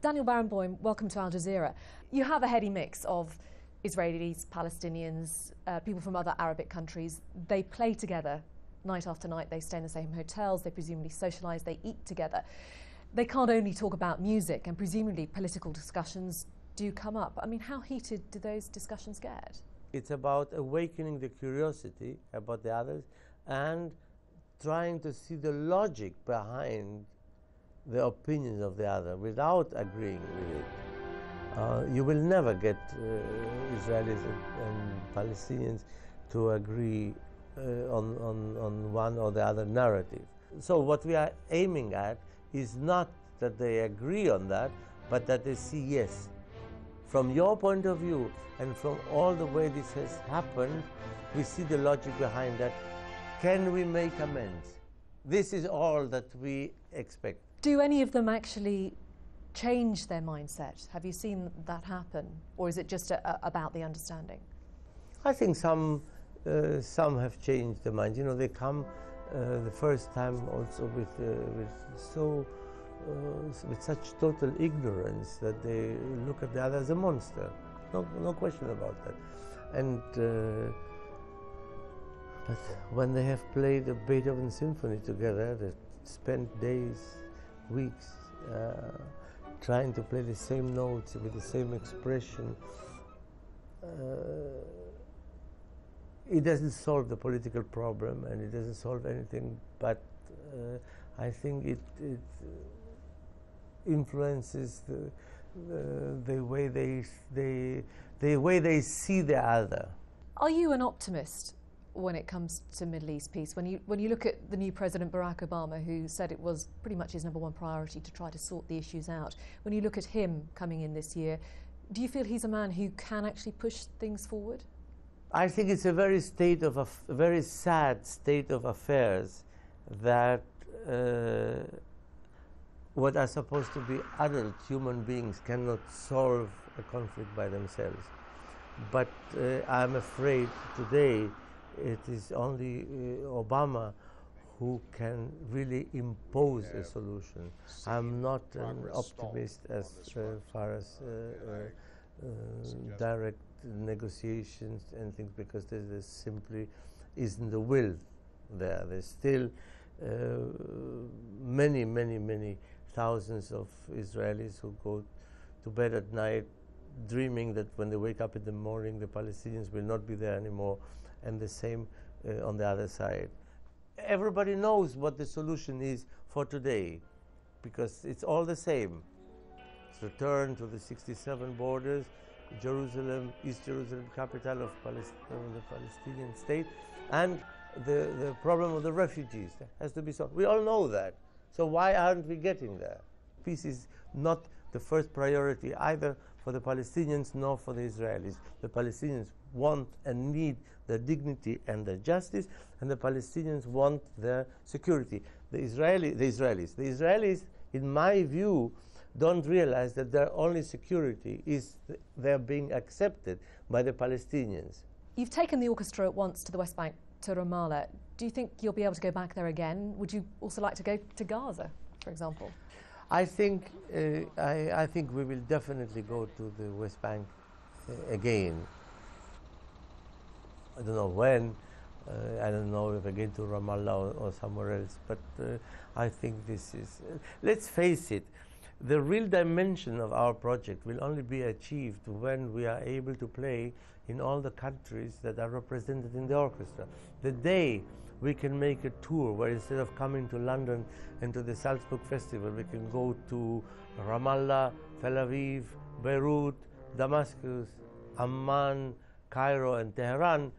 Daniel Barenboim, welcome to Al Jazeera. You have a heady mix of Israelis, Palestinians, people from other Arabic countries. They play together night after night, they stay in the same hotels, they presumably socialise, they eat together. They can't only talk about music, and presumably political discussions do come up. I mean, how heated do those discussions get? It's about awakening the curiosity about the others and trying to see the logic behind the opinions of the other without agreeing with it. You will never get Israelis and Palestinians to agree on one or the other narrative. So what we are aiming at is not that they agree on that, but that they see, yes, from your point of view and from all the way this has happened, we see the logic behind that. Can we make amends? This is all that we expect. Do any of them actually change their mindset? Have you seen that happen? Or is it just about the understanding? I think some have changed their mind. You know, they come the first time also with such total ignorance that they look at the other as a monster. No question about that. And but when they have played a Beethoven symphony together, they spent days, weeks trying to play the same notes with the same expression. It doesn't solve the political problem, and it doesn't solve anything, but I think it influences the way they see the other. Are you an optimist when it comes to Middle East peace? When you look at the new President Barack Obama, who said it was pretty much his #1 priority to try to sort the issues out, when you look at him coming in this year, do you feel he's a man who can actually push things forward? I think it's a very sad state of affairs that what are supposed to be adult human beings cannot solve a conflict by themselves. But I'm afraid today it is only Obama who can really impose a solution. I'm not an optimist as far as direct negotiations and things, because there simply isn't the will there. There's still many thousands of Israelis who go to bed at night dreaming that when they wake up in the morning the Palestinians will not be there anymore, and the same on the other side. Everybody knows what the solution is for today, because it's all the same. It's return to the 67 borders, Jerusalem, East Jerusalem, capital of the Palestinian state, and the problem of the refugees has to be solved. We all know that. So why aren't we getting there? Peace is not the first priority either for the Palestinians nor for the Israelis. The Palestinians want and need their dignity and their justice, and the Palestinians want their security. The Israelis, in my view, don't realize that their only security is their being accepted by the Palestinians. You've taken the orchestra at once to the West Bank, to Ramallah. Do you think you'll be able to go back there again? Would you also like to go to Gaza, for example? I think we will definitely go to the West Bank again. I don't know when. I don't know if again to Ramallah or somewhere else. But I think this is. Let's face it. The real dimension of our project will only be achieved when we are able to play in all the countries that are represented in the orchestra. The day we can make a tour where instead of coming to London and to the Salzburg Festival, we can go to Ramallah, Tel Aviv, Beirut, Damascus, Amman, Cairo and Tehran,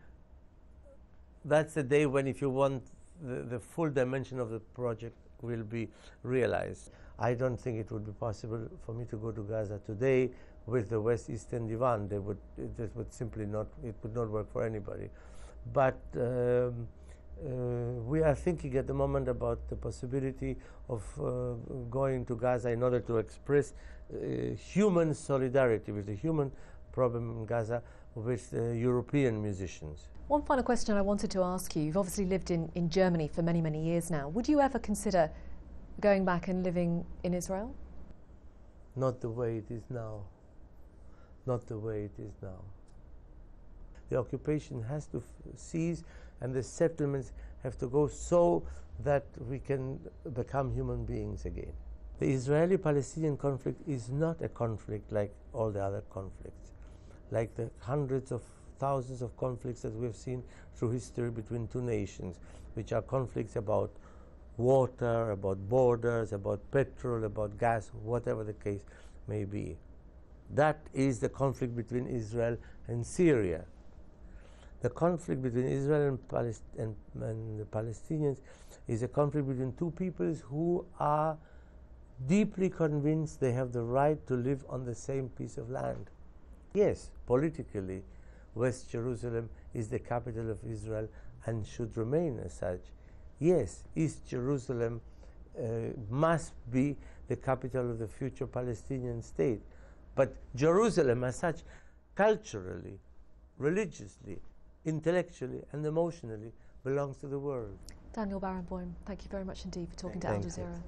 that's the day when, if you want, the full dimension of the project will be realized. I don't think it would be possible for me to go to Gaza today with the West-Eastern Divan. It would simply not, it would not work for anybody. But we are thinking at the moment about the possibility of going to Gaza in order to express human solidarity with the human problem in Gaza with European musicians. One final question I wanted to ask you. You've obviously lived in Germany for many years now. Would you ever consider going back and living in Israel? not the way it is now. Not the way it is now. The occupation has to cease, and the settlements have to go so that we can become human beings again. The Israeli-Palestinian conflict is not a conflict like all the other conflicts, like the hundreds of thousands of conflicts that we've seen through history between two nations, which are conflicts about water, about borders, about petrol, about gas, whatever the case may be. That is the conflict between Israel and Syria. The conflict between Israel and the Palestinians is a conflict between two peoples who are deeply convinced they have the right to live on the same piece of land. Yes, politically, West Jerusalem is the capital of Israel and should remain as such. Yes, East Jerusalem must be the capital of the future Palestinian state. But Jerusalem as such, culturally, religiously, intellectually and emotionally, belongs to the world. Daniel Barenboim, thank you very much indeed for talking to Al Jazeera.